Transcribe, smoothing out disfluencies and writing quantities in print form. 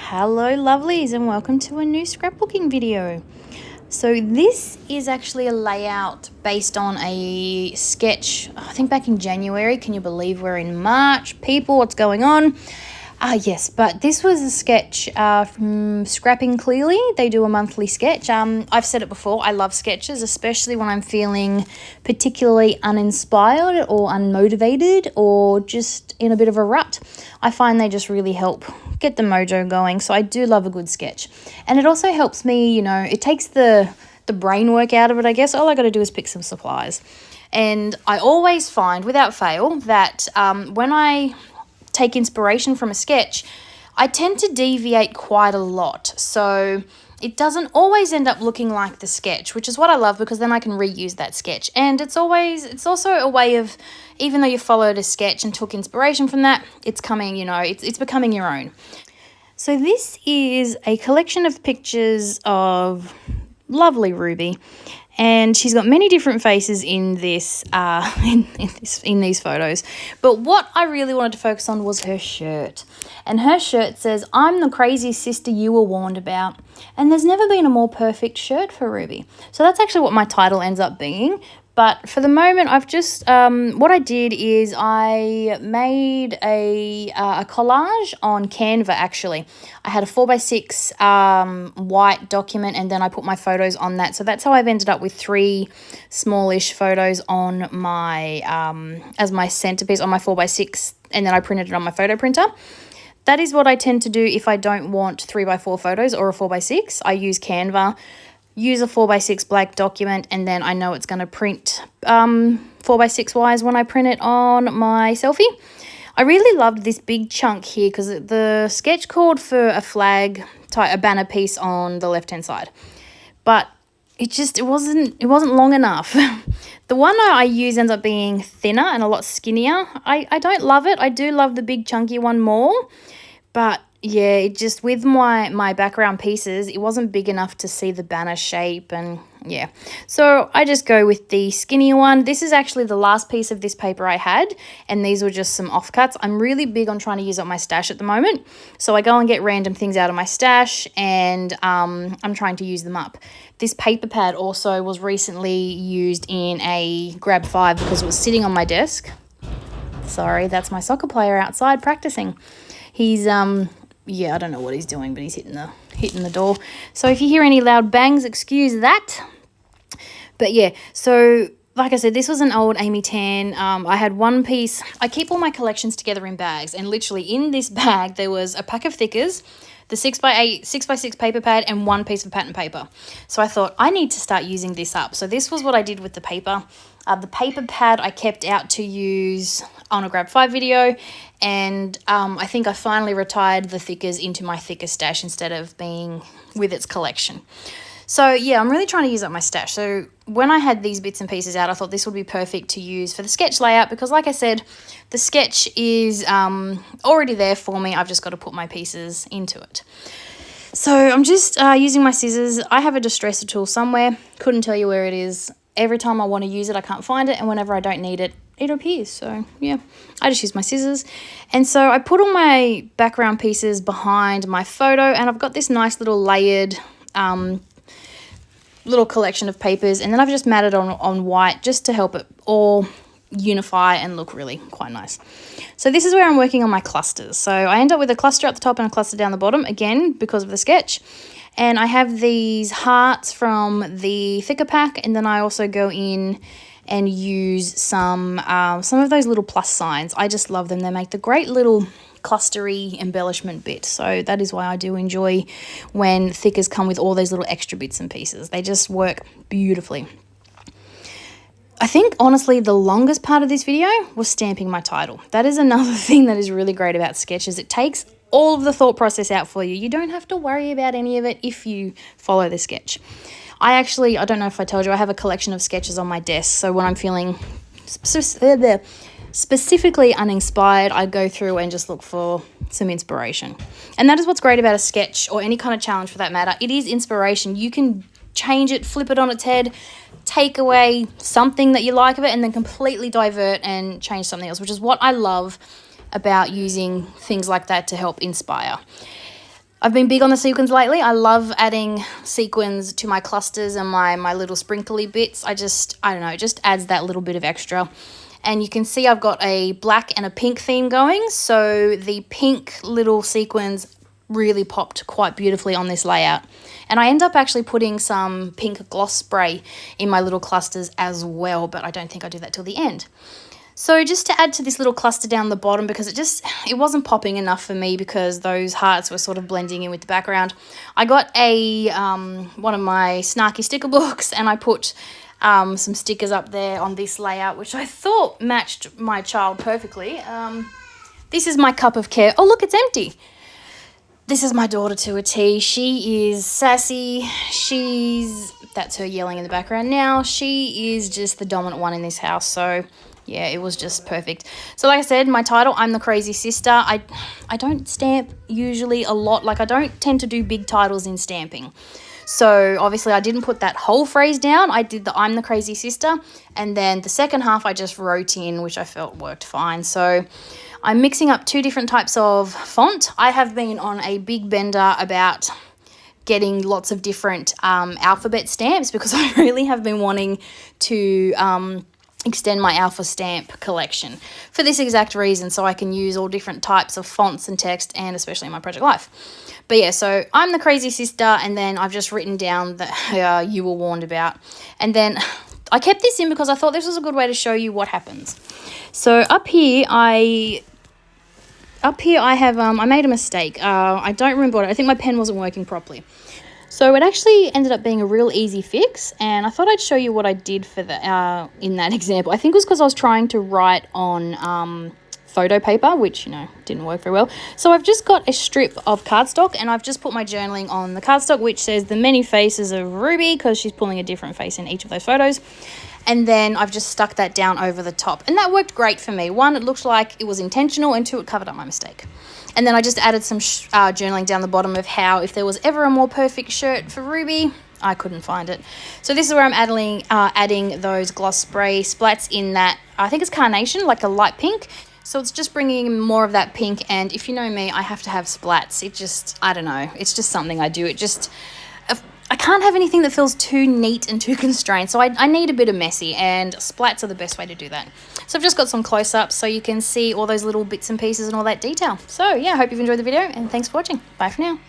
Hello lovelies and welcome to a new scrapbooking video. So this is actually a layout based on a sketch, I think back in January. Can you believe we're in March? People, what's going on? Yes, but this was a sketch from Scrapping Clearly. They do a monthly sketch. I've said it before, I love sketches, especially when I'm feeling particularly uninspired or unmotivated or just in a bit of a rut. I find they just really help get the mojo going, so I do love a good sketch. And it also helps me, it takes the brain work out of it, I guess. All I got to do is pick some supplies. And I always find, without fail, that when I take inspiration from a sketch, I tend to deviate quite a lot. So it doesn't always end up looking like the sketch, which is what I love, because then I can reuse that sketch. And it's also a way of, even though you followed a sketch and took inspiration from that, it's coming, it's becoming your own. So this is a collection of pictures of lovely Ruby. And she's got many different faces in this, in these photos. But what I really wanted to focus on was her shirt. And her shirt says, "I'm the crazy sister you were warned about." And there's never been a more perfect shirt for Ruby. So that's actually what my title ends up being. But for the moment, I've just, what I did is I made a collage on Canva, actually. I had a 4x6 white document, and then I put my photos on that. So that's how I've ended up with 3 smallish photos on my, as my centerpiece on my 4x6, and then I printed it on my photo printer. That is what I tend to do if I don't want 3x4 photos or a 4x6. I use Canva. Use a 4x6 black document, and then I know it's going to print 4x6 wise when I print it on my selfie. I really loved this big chunk here because the sketch called for a flag, a banner piece on the left hand side, but it wasn't long enough. The one I use ends up being thinner and a lot skinnier. I don't love it. I do love the big chunky one more, but yeah, it just, with my background pieces, it wasn't big enough to see the banner shape, and yeah. So I just go with the skinnier one. This is actually the last piece of this paper I had, and these were just some offcuts. I'm really big on trying to use up my stash at the moment. So I go and get random things out of my stash, and I'm trying to use them up. This paper pad also was recently used in a grab 5 because it was sitting on my desk. Sorry, that's my soccer player outside practicing. He's yeah, I don't know what he's doing, but he's hitting the door. So if you hear any loud bangs, excuse that. But yeah, so like I said, this was an old Amy Tan. I had one piece. I keep all my collections together in bags, and literally in this bag there was a pack of thickers, the 6x6 paper pad, and one piece of pattern paper. So I thought, I need to start using this up. So this was what I did with the paper. The paper pad I kept out to use on a grab 5 video, and I think I finally retired the thickers into my thicker stash instead of being with its collection. So yeah, I'm really trying to use up my stash. So when I had these bits and pieces out, I thought this would be perfect to use for the sketch layout, because like I said, the sketch is already there for me. I've just got to put my pieces into it. So I'm just using my scissors. I have a distresser tool somewhere. Couldn't tell you where it is. Every time I want to use it, I can't find it, and whenever I don't need it, it appears. So yeah, I just use my scissors. And so I put all my background pieces behind my photo, and I've got this nice little layered little collection of papers, and then I've just matted on white just to help it all unify and look really quite nice. So this is where I'm working on my clusters. So I end up with a cluster at the top and a cluster down the bottom, again because of the sketch. And I have these hearts from the thicker pack, and then I also go in and use some of those little plus signs. I just love them. They make the great little clustery embellishment bit. So that is why I do enjoy when thickers come with all those little extra bits and pieces. They just work beautifully. I think, honestly, the longest part of this video was stamping my title. That is another thing that is really great about sketches. It takes all of the thought process out for you. You don't have to worry about any of it if you follow the sketch. I don't know if I told you, I have a collection of sketches on my desk. So when I'm feeling specifically uninspired, I go through and just look for some inspiration. And that is what's great about a sketch, or any kind of challenge for that matter. It is inspiration. You can change it, flip it on its head, take away something that you like of it, and then completely divert and change something else, which is what I love about using things like that to help inspire. I've been big on the sequins lately. I love adding sequins to my clusters and my little sprinkly bits. I don't know, it just adds that little bit of extra. And you can see I've got a black and a pink theme going. So the pink little sequins really popped quite beautifully on this layout. And I end up actually putting some pink gloss spray in my little clusters as well, but I don't think I do that till the end. So just to add to this little cluster down the bottom, because it wasn't popping enough for me because those hearts were sort of blending in with the background, I got a one of my snarky sticker books and I put some stickers up there on this layout, which I thought matched my child perfectly. This is my cup of care. Oh, look, it's empty. This is my daughter to a T. She is sassy. That's her yelling in the background now. She is just the dominant one in this house. So yeah, it was just perfect. So like I said, my title, I'm the Crazy Sister. I don't stamp usually a lot. Like I don't tend to do big titles in stamping. So obviously I didn't put that whole phrase down. I did the I'm the Crazy Sister. And then the second half I just wrote in, which I felt worked fine. So I'm mixing up 2 different types of font. I have been on a big bender about getting lots of different alphabet stamps because I really have been wanting to extend my alpha stamp collection for this exact reason, so I can use all different types of fonts and text, and especially in my project life. But yeah, so I'm the Crazy Sister, and then I've just written down that you were warned about. And then I kept this in because I thought this was a good way to show you what happens. So up here I have I made a mistake. I don't remember what, I think my pen wasn't working properly. So it actually ended up being a real easy fix, and I thought I'd show you what I did for the in that example. I think it was because I was trying to write on photo paper, which, you know, didn't work very well. So I've just got a strip of cardstock, and I've just put my journaling on the cardstock, which says the many faces of Ruby, because she's pulling a different face in each of those photos. And then I've just stuck that down over the top, and that worked great for me. 1, it looked like it was intentional, and 2, it covered up my mistake. And then I just added some journaling down the bottom of how if there was ever a more perfect shirt for Ruby, I couldn't find it. So this is where I'm adding those gloss spray splats in that, I think it's carnation, like a light pink. So it's just bringing more of that pink, and if you know me, I have to have splats. It just, I don't know, it's just something I do. It just, I can't have anything that feels too neat and too constrained, so I need a bit of messy, and splats are the best way to do that. So I've just got some close-ups so you can see all those little bits and pieces and all that detail. So yeah, I hope you've enjoyed the video, and thanks for watching. Bye for now.